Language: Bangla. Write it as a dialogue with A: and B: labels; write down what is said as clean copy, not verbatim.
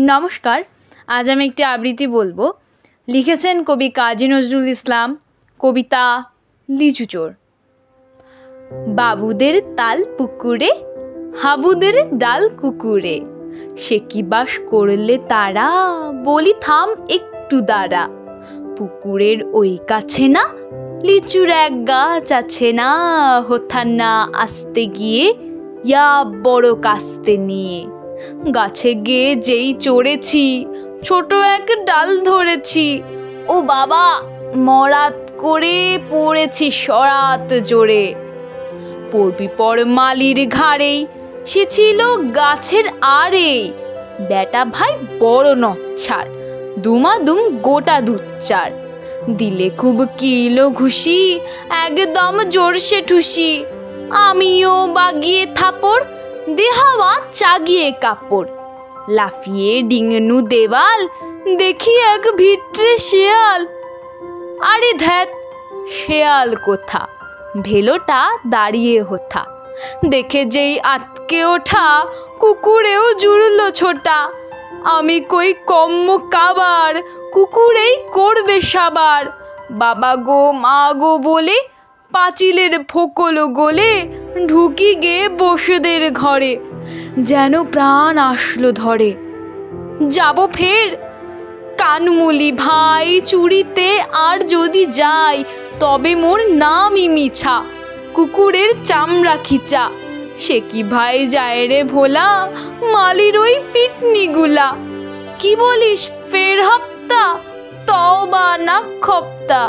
A: নমস্কার, আজ আমি একটি আবৃত্তি বলবো। লিখেছেন কবি কাজী নজরুল ইসলাম। কবিতা লিচু চোর। বাবুদের তাল পুকুরে, হাবুদের ডাল কুকুরে, সে কি বাস করলে তারা, বলি থাম একটু দাঁড়া। পুকুরের ওই কাছে না লিচুর এক গাছ আছে না, হোথার না আসতে গিয়ে ইয়া বড় কাস্তে নিয়ে। গাছে গিয়ে যেই চড়েছি, ছোট এক ডাল ধরেছি, ও বাবা মরাত করে পড়েছি সরাত জোরে। পড়বি পর মালির ঘাড়েই, সে ছিল গাছের আড়েই। বেটা ভাই বড় নচ্ছার, দুমাদুম গোটা দুচ্চার। দিলে খুব কিলো ঘুষি, একদম জোরসে ঠুসি। আমিও বাগিয়ে থাপড়, দেহাওয়া চাগিয়ে কাপড়। লাফিয়ে ডিঙনু দেওয়াল, দেখি এক ভিটরে শেয়াল। আরে ধ্যাত, শেয়াল কোথা, ভেলোটা দাঁড়িয়ে হোথা। দেখে যেই আতকে ওঠা, কুকুরেও জুড়ল ছোটা। আমি কই কম্ম কাবার, কুকুরেই করবে সাবার। বাবা গো মা গো বলে পাঁচিলের ফোকলো গলে, ঢুকি গে বসেদের ঘরে, যেন প্রাণ আসলো ধরে। যাব ফের কানমুলি ভাই চুরিতে, আর যদি যাই তবে মোর নামই মিছা, কুকুরের চামড়া খিচা। সে কি ভাই যায় রে ভোলা, মালির ওই পিটনিগুলা। কি বলিস ফের হপ্তা, তওবা না খপ্তা।